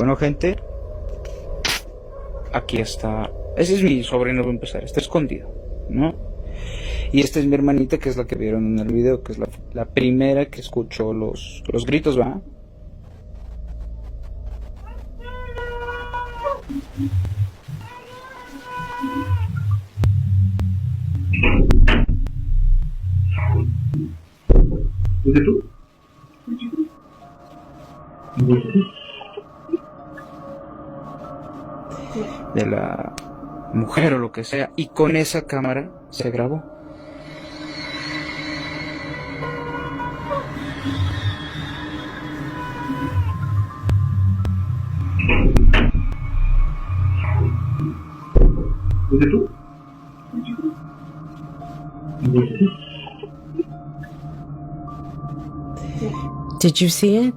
Bueno, gente, aquí está. Ese es mi sobrino, va a empezar. Está escondido, ¿no? Y esta es mi hermanita, que es la que vieron en el video, que es la primera que escuchó los gritos, ¿va? ¿Fuiste tú? De la mujer o lo que sea, y con esa cámara se grabó. ¿Fuiste tú? Did you see it?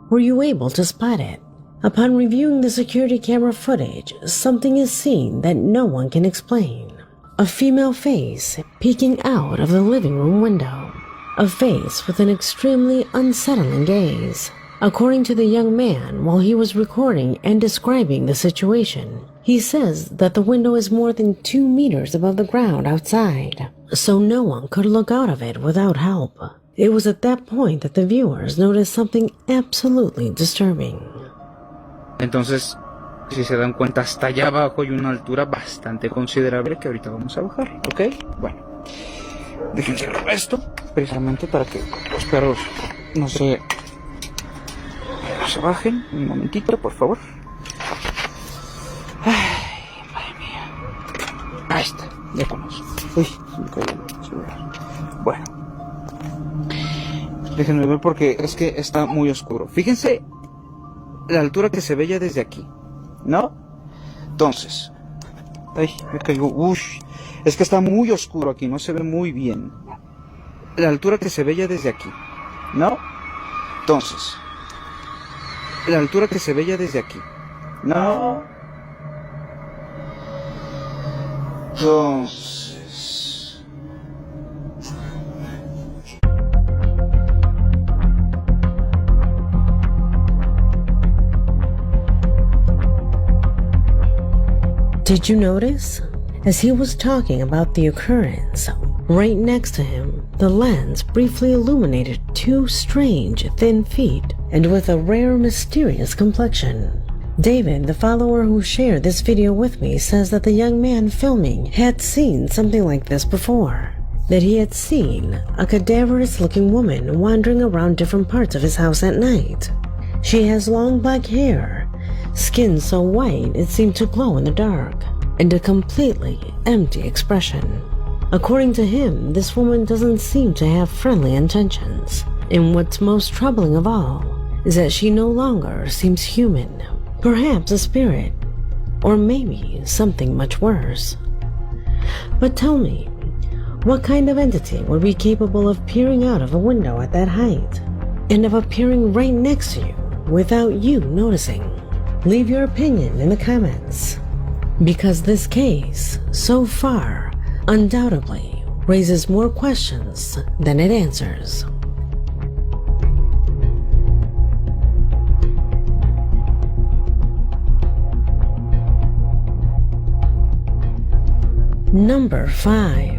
Were you able to spot it? Upon reviewing the security camera footage, something is seen that no one can explain. A female face peeking out of the living room window. A face with an extremely unsettling gaze. According to the young man, while he was recording and describing the situation, he says that the window is more than 2 meters above the ground outside, so no one could look out of it without help. It was at that point that the viewers noticed something absolutely disturbing. Entonces, si se dan cuenta, hasta allá abajo hay una altura bastante considerable que ahorita vamos a bajar, ¿ok? Bueno, déjense esto precisamente para que los perros no se bajen. Un momentito, por favor. Ay, madre mía. Ahí está, ya conozco. Uy, se me cayó el celular. Bueno, déjenme ver porque es que está muy oscuro. Fíjense la altura que se ve ya desde aquí, ¿no? Entonces, ay, me cayó, es que está muy oscuro aquí, no se ve muy bien. La altura que se ve ya desde aquí, ¿no? Entonces, la altura que se ve ya desde aquí, ¿no? Entonces, Did you notice? As he was talking about the occurrence, right next to him, the lens briefly illuminated 2 strange, thin feet, and with a rare, mysterious complexion. David, the follower who shared this video with me, says that the young man filming had seen something like this before. That he had seen a cadaverous-looking woman wandering around different parts of his house at night. She has long black hair, skin so white it seemed to glow in the dark, and a completely empty expression. According to him, this woman doesn't seem to have friendly intentions, and what's most troubling of all is that she no longer seems human, perhaps a spirit, or maybe something much worse. But tell me, what kind of entity would be capable of peering out of a window at that height, and of appearing right next to you without you noticing? Leave your opinion in the comments, because this case, so far, undoubtedly raises more questions than it answers. Number 5.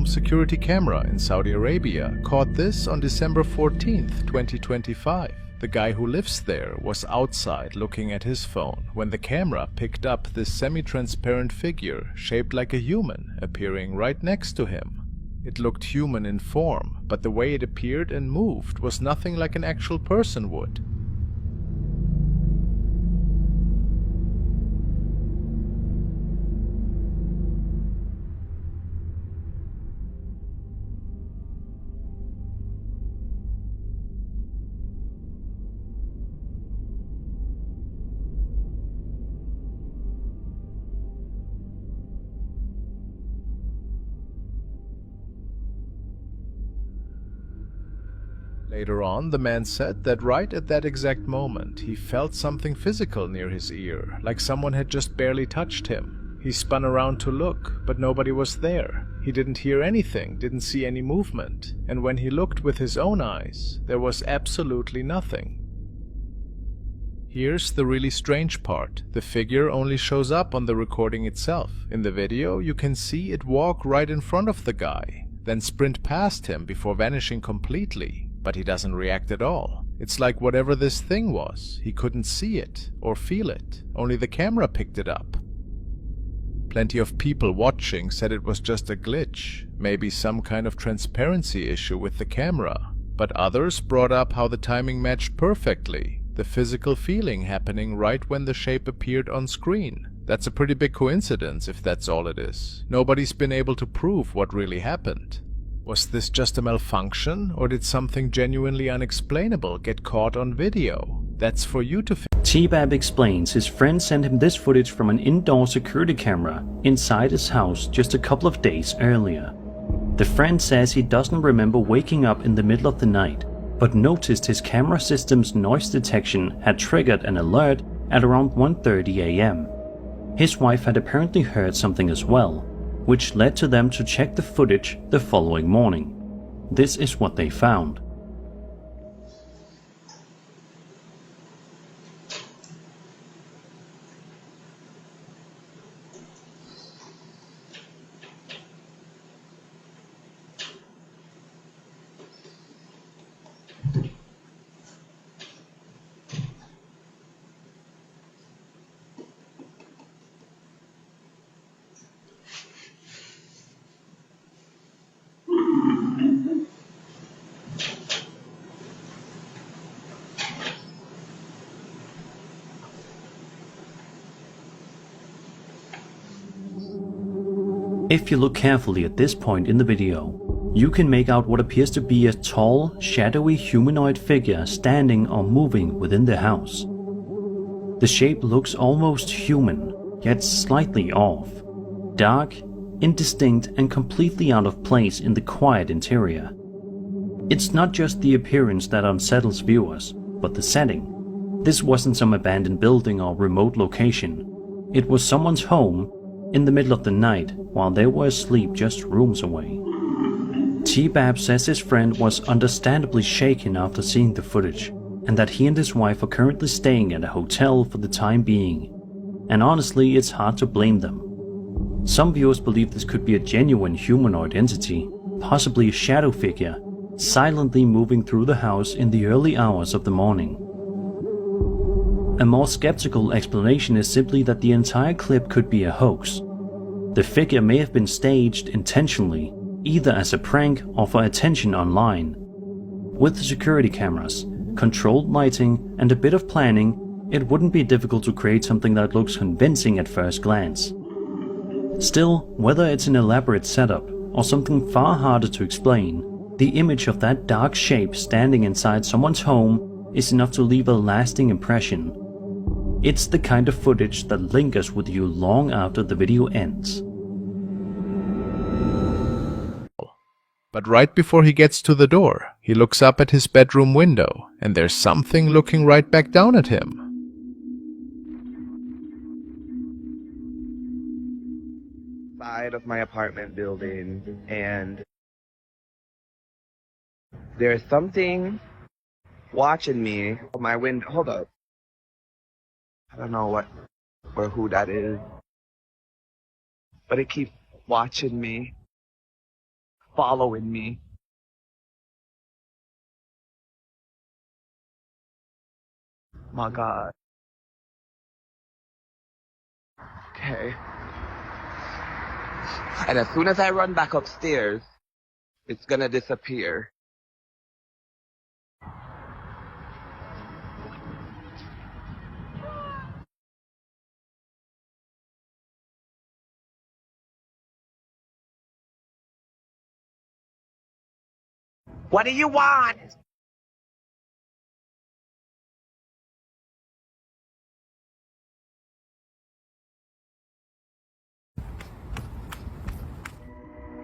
Security camera in Saudi Arabia caught this on December 14th, 2025. The guy who lives there was outside looking at his phone when the camera picked up this semi-transparent figure shaped like a human appearing right next to him. It looked human in form, but the way it appeared and moved was nothing like an actual person would. Later on, the man said that right at that exact moment, he felt something physical near his ear, like someone had just barely touched him. He spun around to look, but nobody was there. He didn't hear anything, didn't see any movement, and when he looked with his own eyes, there was absolutely nothing. Here's the really strange part. The figure only shows up on the recording itself. In the video, you can see it walk right in front of the guy, then sprint past him before vanishing completely, but he doesn't react at all. It's like whatever this thing was, he couldn't see it or feel it, only the camera picked it up. Plenty of people watching said it was just a glitch, maybe some kind of transparency issue with the camera, but others brought up how the timing matched perfectly, the physical feeling happening right when the shape appeared on screen. That's a pretty big coincidence if that's all it is. Nobody's been able to prove what really happened. Was this just a malfunction, or did something genuinely unexplainable get caught on video? That's for you to T-Bab explains his friend sent him this footage from an indoor security camera inside his house just a couple of days earlier. The friend says he doesn't remember waking up in the middle of the night, but noticed his camera system's noise detection had triggered an alert at around 1:30 a.m. His wife had apparently heard something as well, which led to them to check the footage the following morning. This is what they found. If you look carefully at this point in the video, you can make out what appears to be a tall, shadowy humanoid figure standing or moving within the house. The shape looks almost human, yet slightly off. Dark, indistinct, and completely out of place in the quiet interior. It's not just the appearance that unsettles viewers, but the setting. This wasn't some abandoned building or remote location. It was someone's home in the middle of the night while they were asleep just rooms away. T-Bab says his friend was understandably shaken after seeing the footage, and that he and his wife are currently staying at a hotel for the time being. And honestly, it's hard to blame them. Some viewers believe this could be a genuine humanoid entity, possibly a shadow figure, silently moving through the house in the early hours of the morning. A more skeptical explanation is simply that the entire clip could be a hoax. The figure may have been staged intentionally, either as a prank or for attention online. With the security cameras, controlled lighting, and a bit of planning, it wouldn't be difficult to create something that looks convincing at first glance. Still, whether it's an elaborate setup or something far harder to explain, the image of that dark shape standing inside someone's home is enough to leave a lasting impression. It's the kind of footage that lingers with you long after the video ends. But right before he gets to the door, he looks up at his bedroom window, and there's something looking right back down at him. Side of my apartment building, and there's something watching me on my window. Hold up. I don't know what or who that is, but it keeps watching me, following me. My God. Okay. And as soon as I run back upstairs, it's gonna disappear. What do you want?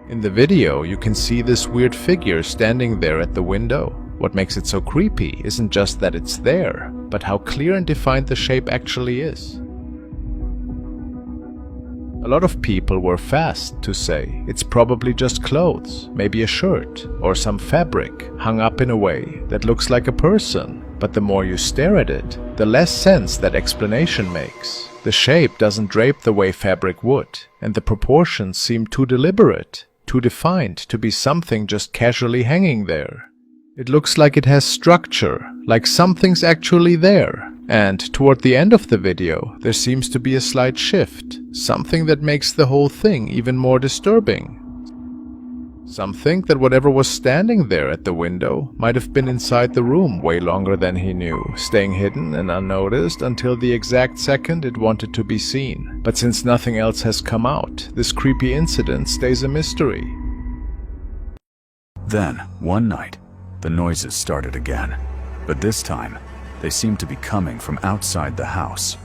In the video, you can see this weird figure standing there at the window. What makes it so creepy isn't just that it's there, but how clear and defined the shape actually is. A lot of people were fast to say it's probably just clothes, maybe a shirt or some fabric hung up in a way that looks like a person. But the more you stare at it, the less sense that explanation makes. The shape doesn't drape the way fabric would, and the proportions seem too deliberate, too defined to be something just casually hanging there. It looks like it has structure, like something's actually there. And toward the end of the video, there seems to be a slight shift, something that makes the whole thing even more disturbing. Some think that whatever was standing there at the window might have been inside the room way longer than he knew, staying hidden and unnoticed until the exact second it wanted to be seen. But since nothing else has come out, this creepy incident stays a mystery. Then, one night, the noises started again, but this time, they seemed to be coming from outside the house.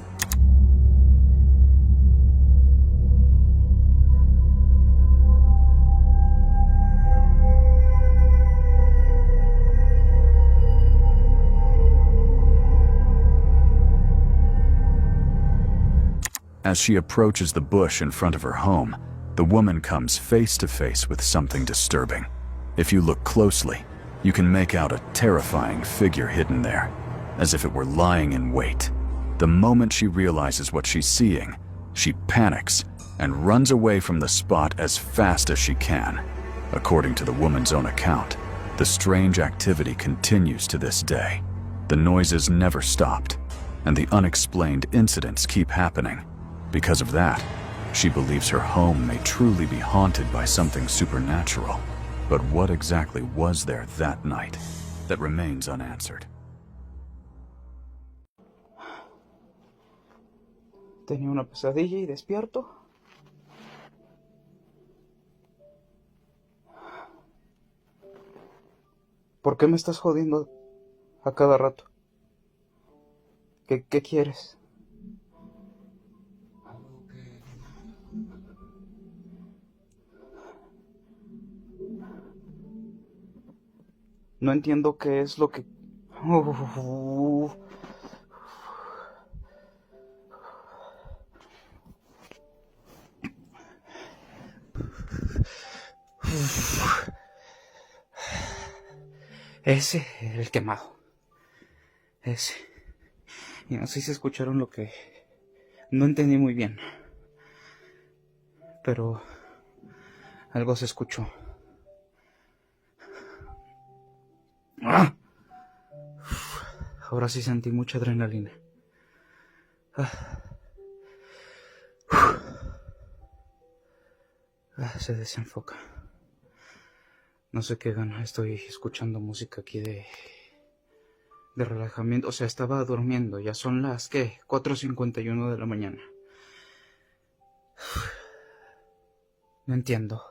As she approaches the bush in front of her home, the woman comes face to face with something disturbing. If you look closely, you can make out a terrifying figure hidden there, as if it were lying in wait. The moment she realizes what she's seeing, she panics and runs away from the spot as fast as she can. According to the woman's own account, the strange activity continues to this day. The noises never stopped, and the unexplained incidents keep happening. Because of that, she believes her home may truly be haunted by something supernatural. But what exactly was there that night that remains unanswered? Tenía una pesadilla y despierto. ¿Por qué me estás jodiendo a cada rato? ¿Qué quieres? No entiendo qué es lo que... Ese, el quemado. Ese. Y no sé si escucharon lo que... No entendí muy bien. Pero... algo se escuchó. ¡Ah! Ahora sí sentí mucha adrenalina. Se desenfoca. No sé qué gana. Estoy escuchando música aquí de relajamiento. O sea, estaba durmiendo. Ya son las, ¿qué? 4:51 de la mañana. No entiendo.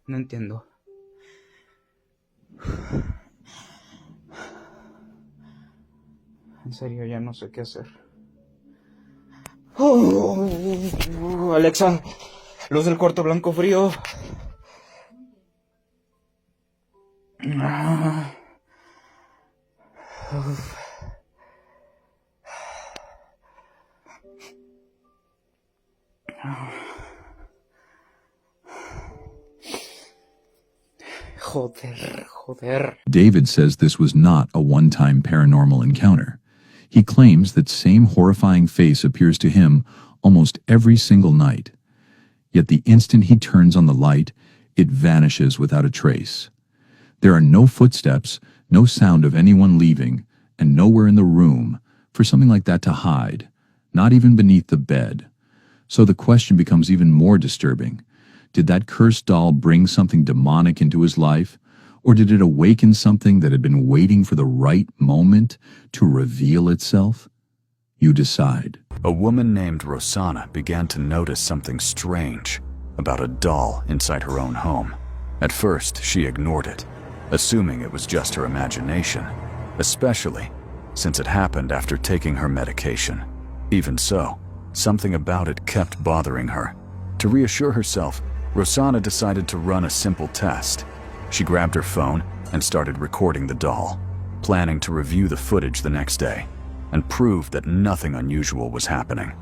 No entiendo. En serio, ya no sé qué hacer. Alexa, luz del cuarto blanco frío. Joder. David says this was not a one-time paranormal encounter. He claims that same horrifying face appears to him almost every single night. Yet the instant he turns on the light, it vanishes without a trace. There are no footsteps, no sound of anyone leaving, and nowhere in the room for something like that to hide, not even beneath the bed. So the question becomes even more disturbing. Did that cursed doll bring something demonic into his life? Or did it awaken something that had been waiting for the right moment to reveal itself? You decide. A woman named Rosanna began to notice something strange about a doll inside her own home. At first, she ignored it, assuming it was just her imagination, especially since it happened after taking her medication. Even so, something about it kept bothering her. To reassure herself, Rosanna decided to run a simple test. She grabbed her phone and started recording the doll, planning to review the footage the next day and prove that nothing unusual was happening.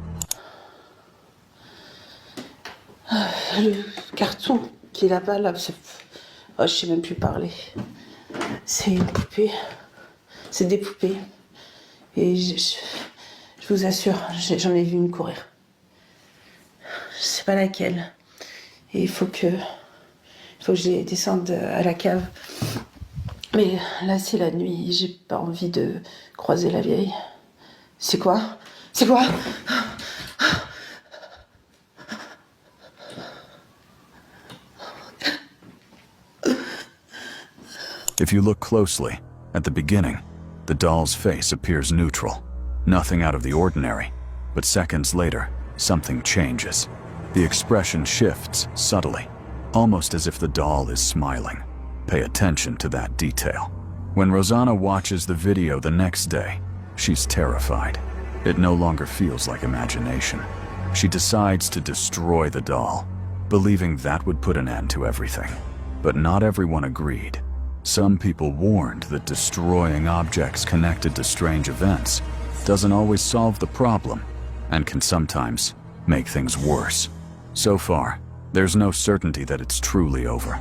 Le carton qu'il a pas là, oh, je sais même plus parler. C'est une poupée. C'est des poupées. Et je vous assure, j'en ai vu une courir. Je sais pas laquelle. Et il faut que je descende à la cave. Mais là, c'est la nuit. J'ai pas envie de croiser la vieille. C'est quoi? C'est quoi? If you look closely, at the beginning, the doll's face appears neutral. Nothing out of the ordinary. But seconds later, something changes. The expression shifts subtly, almost as if the doll is smiling. Pay attention to that detail. When Rosanna watches the video the next day, she's terrified. It no longer feels like imagination. She decides to destroy the doll, believing that would put an end to everything. But not everyone agreed. Some people warned that destroying objects connected to strange events doesn't always solve the problem and can sometimes make things worse. So far, there's no certainty that it's truly over.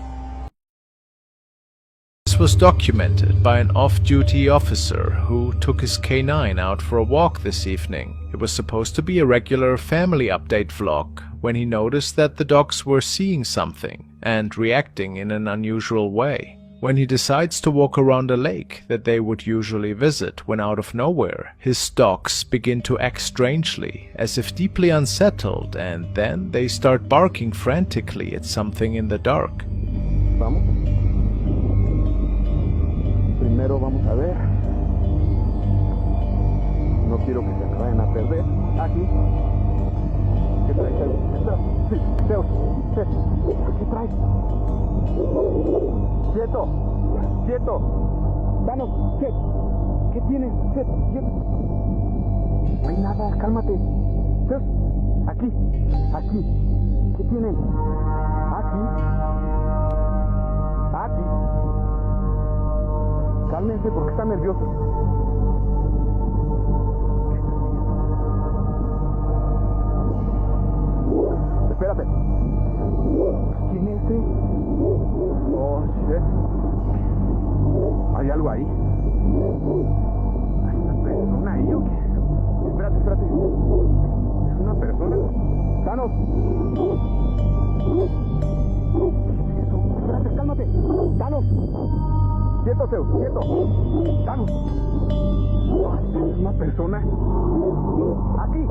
This was documented by an off-duty officer who took his K9 out for a walk this evening. It was supposed to be a regular family update vlog when he noticed that the dogs were seeing something and reacting in an unusual way. When he decides to walk around a lake that they would usually visit, when out of nowhere, his dogs begin to act strangely, as if deeply unsettled, and then they start barking frantically at something in the dark. Vamos. Primero vamos a ver. No quiero que se vayan a perder. Aquí. ¿Qué traes, Zeus? Sí, Zeus. ¿Qué traes? ¡Quieto! ¡Quieto! ¡Danos! ¿Qué tienes? ¡Quieto! No hay nada, cálmate. Aquí. ¿Qué tienen? Aquí. Cálmense porque están nerviosos. Espérate. ¿Quién es ese? Oh, shit. ¿Hay algo ahí? ¿Hay una persona ahí o qué? Espérate. ¿Es una persona? ¡Thanos! ¿Qué es eso? Espérate, cálmate. ¡Thanos! ¡Quieto, Zeus! ¡Quieto! ¡Thanos! ¿Es una persona? ¡Aquí!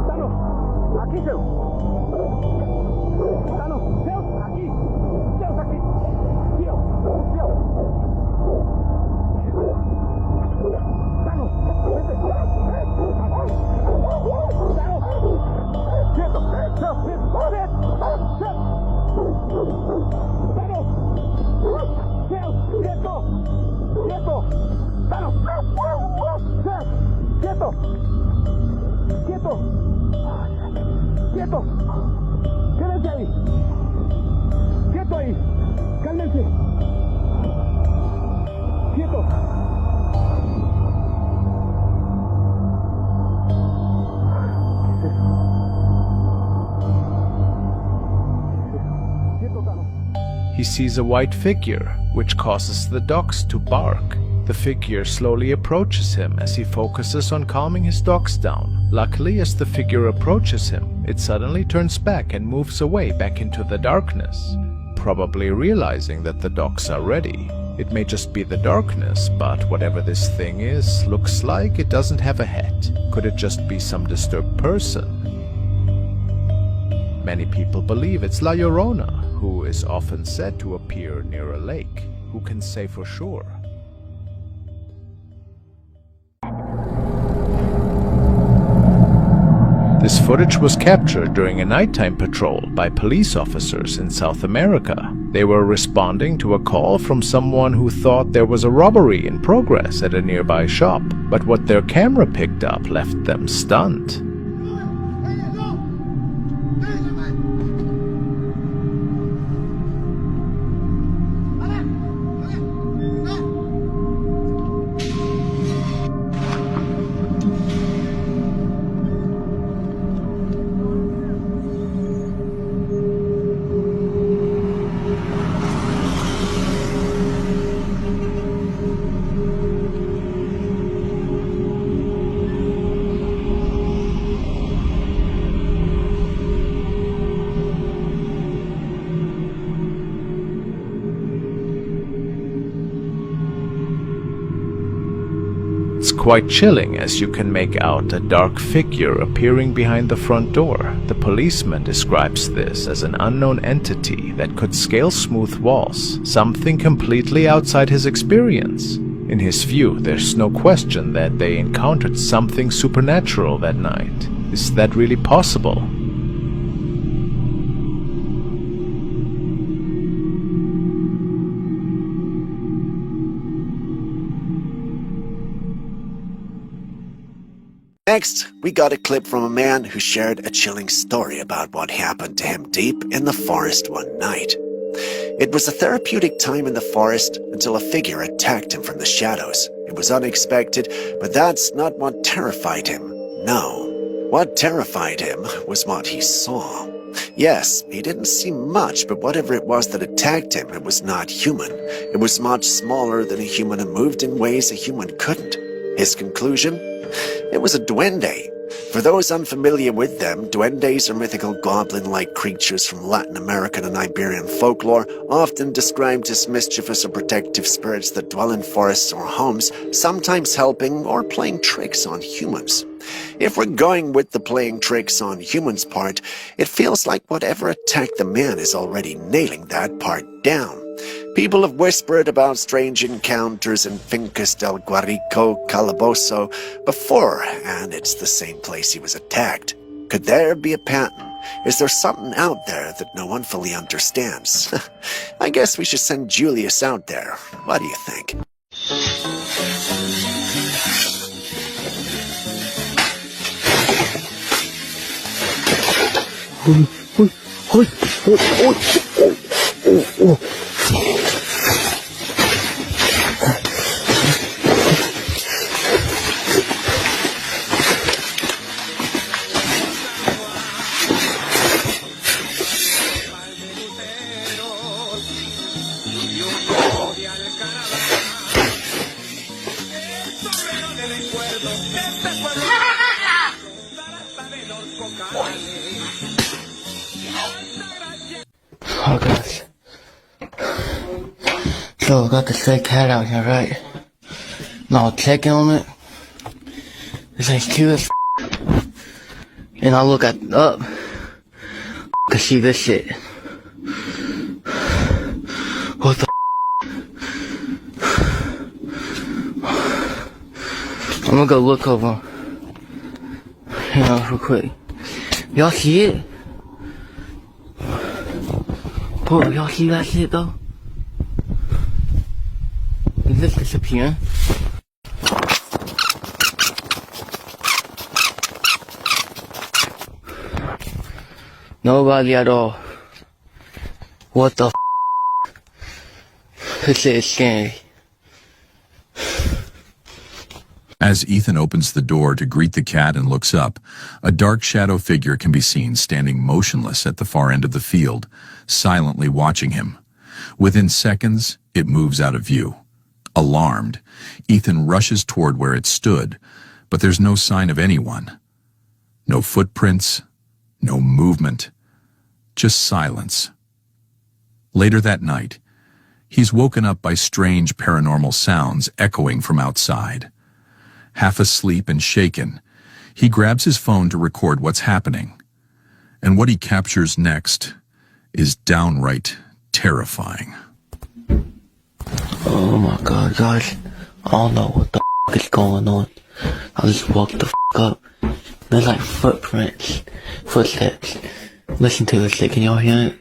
¡Thanos! ¡Aquí, Zeus! ¡Thanos! ¡Zeus! ¡Aquí! ¡Zeus, aquí! ¡Tío! ¡Thanos! ¡Vete! ¡Thanos! ¡Quieto! ¡Zeus! ¡Thanos! ¡Zeus! ¡Quieto! ¡Thanos! ¡Zeus! ¡Quieto! ¡Quédense ahí! ¡Quieto ahí! ¡Cálmense! ¡Quieto! ¿Qué es eso? ¡Quieto, Thanos! He sees a white figure, which causes the dogs to bark. The figure slowly approaches him as he focuses on calming his dogs down. Luckily, as the figure approaches him, it suddenly turns back and moves away back into the darkness, probably realizing that the dogs are ready. It may just be the darkness, but whatever this thing is, looks like it doesn't have a head. Could it just be some disturbed person? Many people believe it's La Llorona, who is often said to appear near a lake. Who can say for sure? This footage was captured during a nighttime patrol by police officers in South America. They were responding to a call from someone who thought there was a robbery in progress at a nearby shop, but what their camera picked up left them stunned. It's quite chilling as you can make out a dark figure appearing behind the front door. The policeman describes this as an unknown entity that could scale smooth walls, something completely outside his experience. In his view, there's no question that they encountered something supernatural that night. Is that really possible? Next, we got a clip from a man who shared a chilling story about what happened to him deep in the forest one night. It was a therapeutic time in the forest until a figure attacked him from the shadows. It was unexpected, but that's not what terrified him. No. What terrified him was what he saw. Yes, he didn't see much, but whatever it was that attacked him, it was not human. It was much smaller than a human and moved in ways a human couldn't. His conclusion? It was a duende. For those unfamiliar with them, duendes are mythical goblin-like creatures from Latin American and Iberian folklore, often described as mischievous or protective spirits that dwell in forests or homes, sometimes helping or playing tricks on humans. If we're going with the playing tricks on humans part, it feels like whatever attacked the man is already nailing that part down. People have whispered about strange encounters in Fincas del Guarico, Calabozo before, and it's the same place he was attacked. Could there be a pattern? Is there something out there that no one fully understands? I guess we should send Julius out there. What do you think? Oh gosh. So I got the stray cat out here, right? Now checking on it. This thing's cute as and I look up to see this shit. What the I'm gonna go look over. Real quick. Y'all see it? Bro, y'all see that shit though? Is this disappearing? Nobody at all. What the This shit is scary. As Ethan opens the door to greet the cat and looks up, a dark shadow figure can be seen standing motionless at the far end of the field, silently watching him. Within seconds, it moves out of view. Alarmed, Ethan rushes toward where it stood, but there's no sign of anyone. No footprints, no movement, just silence. Later that night, he's woken up by strange paranormal sounds echoing from outside. Half asleep and shaken, he grabs his phone to record what's happening. And what he captures next is downright terrifying. Oh my god, guys. I don't know what the is going on. I just woke the up. There's like footsteps. Listen to this shit, can y'all hear it?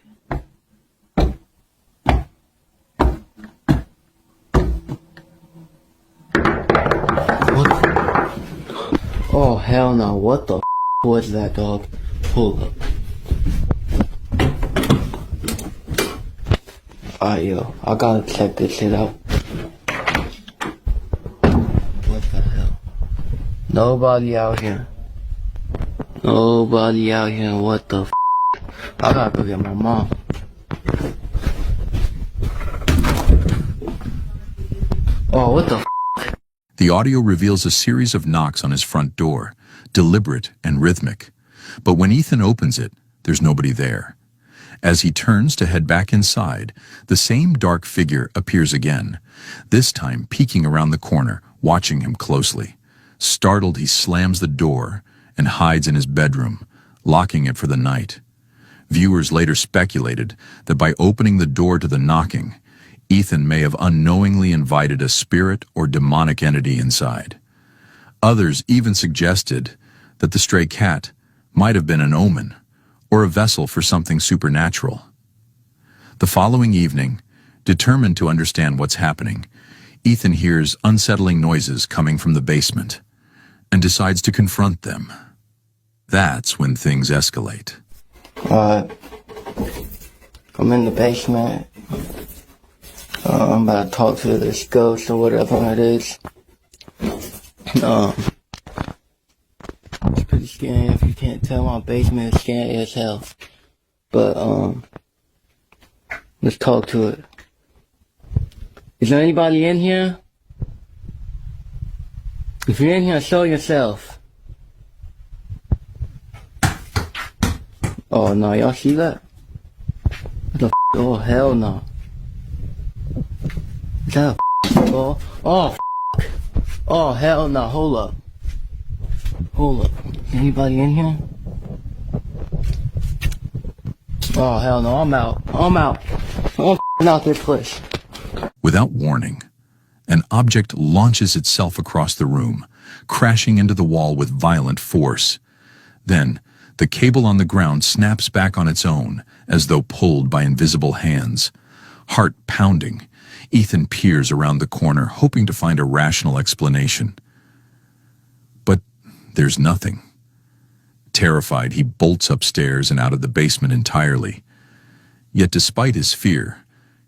Oh hell no, what the was that, dog? Hold up. Alright yo, I gotta check this shit out. What the hell? Nobody out here. Nobody out here, what the I gotta go get my mom. Oh, what the The audio reveals a series of knocks on his front door, deliberate and rhythmic. But when Ethan opens it, there's nobody there. As he turns to head back inside, the same dark figure appears again, this time peeking around the corner, watching him closely. Startled, he slams the door and hides in his bedroom, locking it for the night. Viewers later speculated that by opening the door to the knocking, Ethan may have unknowingly invited a spirit or demonic entity inside. Others even suggested that the stray cat might have been an omen or a vessel for something supernatural. The following evening, determined to understand what's happening, Ethan hears unsettling noises coming from the basement and decides to confront them. That's when things escalate. I'm in the basement. I'm about to talk to this ghost or whatever it is. It's pretty scary. If you can't tell, my basement is scary as hell. But, let's talk to it. Is there anybody in here? If you're in here, show yourself. Oh no, y'all see that? What the f? Oh hell no. Is that a ball? Oh f. Oh hell no, hold up. Hold up. Is anybody in here? Oh hell no, I'm out. I'm out out this place. Without warning, an object launches itself across the room, crashing into the wall with violent force. Then, the cable on the ground snaps back on its own, as though pulled by invisible hands. Heart pounding, Ethan peers around the corner, hoping to find a rational explanation. But there's nothing. Terrified, he bolts upstairs and out of the basement entirely. Yet despite his fear,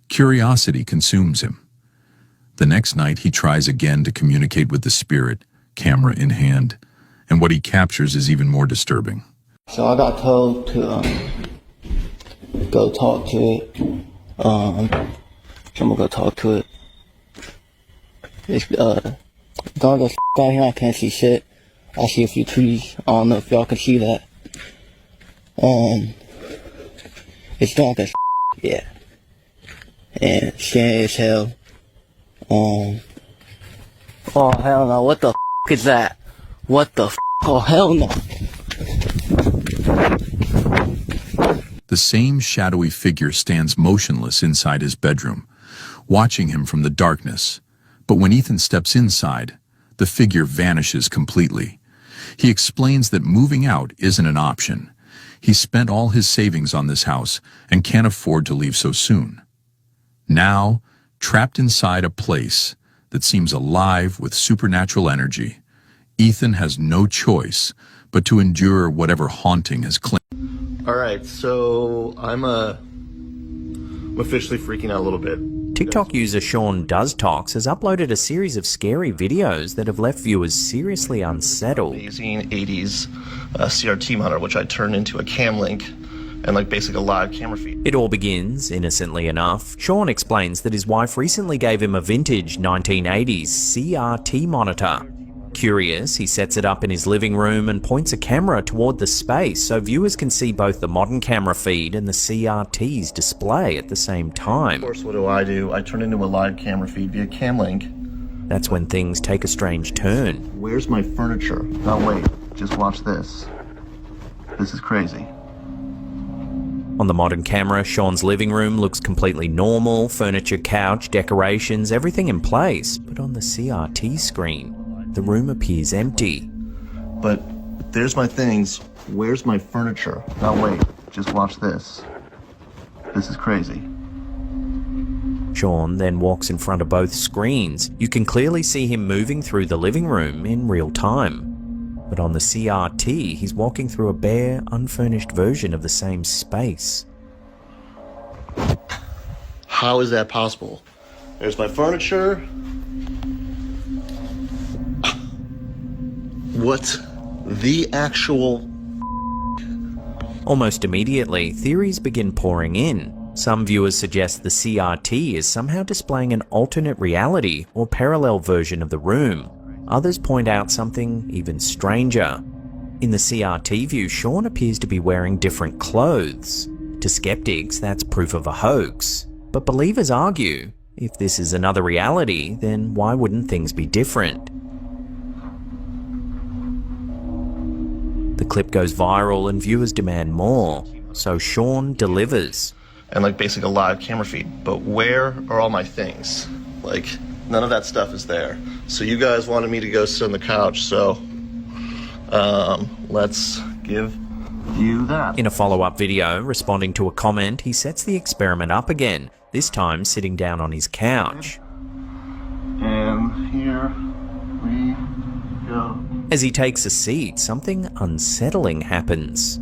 curiosity consumes him. The next night, he tries again to communicate with the spirit, camera in hand, and what he captures is even more disturbing. So I got told to go talk to it. So I'm gonna go talk to it. It's gonna go out here. I can't see shit. I see a few trees. I don't know if y'all can see that. It's dark as yeah. And scary as hell. Oh hell no, what the is that? What the oh hell no. The same shadowy figure stands motionless inside his bedroom, watching him from the darkness. But when Ethan steps inside, the figure vanishes completely. He explains that moving out isn't an option. He spent all his savings on this house and can't afford to leave so soon. Now, trapped inside a place that seems alive with supernatural energy, Ethan has no choice but to endure whatever haunting has claimed. Alright, so I'm officially freaking out a little bit. TikTok user Sean Does Talks has uploaded a series of scary videos that have left viewers seriously unsettled. Amazing 80s CRT monitor, which I turned into a cam link and like basically a live camera feed. It all begins, innocently enough. Sean explains that his wife recently gave him a vintage 1980s CRT monitor. Curious, he sets it up in his living room and points a camera toward the space so viewers can see both the modern camera feed and the CRT's display at the same time. Of course, what do? I turn into a live camera feed via cam link. That's when things take a strange turn. Where's my furniture? Oh wait, just watch this. This is crazy. On the modern camera, Sean's living room looks completely normal, furniture, couch, decorations, everything in place. But on the CRT screen, the room appears empty. But there's my things. Where's my furniture? Oh wait, just watch this. This is crazy. Sean then walks in front of both screens. You can clearly see him moving through the living room in real time. But on the CRT, he's walking through a bare, unfurnished version of the same space. How is that possible? There's my furniture. What the actual... Almost immediately, theories begin pouring in. Some viewers suggest the CRT is somehow displaying an alternate reality or parallel version of the room. Others point out something even stranger. In the CRT view, Sean appears to be wearing different clothes. To skeptics, that's proof of a hoax. But believers argue If this is another reality, then why wouldn't things be different? The clip goes viral and viewers demand more, so Sean delivers. And like basically a live camera feed. But where are all my things? Like, none of that stuff is there. So you guys wanted me to go sit on the couch, so let's give you that. In a follow-up video, responding to a comment, he sets the experiment up again, this time sitting down on his couch. And here we go. As he takes a seat, something unsettling happens.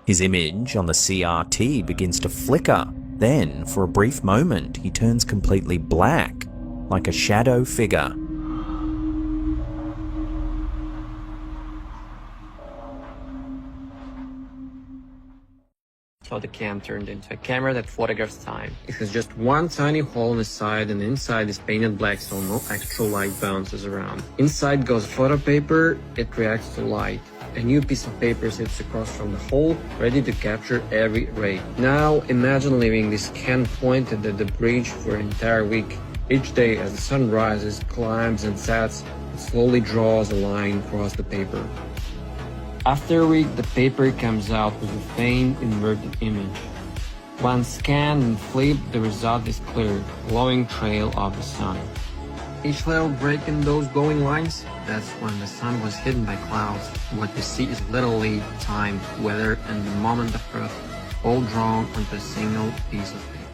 His image on the CRT begins to flicker. Then, for a brief moment, he turns completely black, like a shadow figure. So the cam turned into a camera that photographs time. It has just one tiny hole in the side, and inside is painted black so no actual light bounces around. Inside goes photo paper, it reacts to light. A new piece of paper sits across from the hole, ready to capture every ray. Now imagine leaving this can pointed at the bridge for an entire week. Each day as the sun rises, climbs and sets, it slowly draws a line across the paper. After a week, the paper comes out with a faint inverted image. Once scanned and flipped, the result is clear, glowing trail of the sun. Each little break in those glowing lines, that's when the sun was hidden by clouds. What you see is literally time, weather, and the moment of truth, all drawn onto a single piece of paper.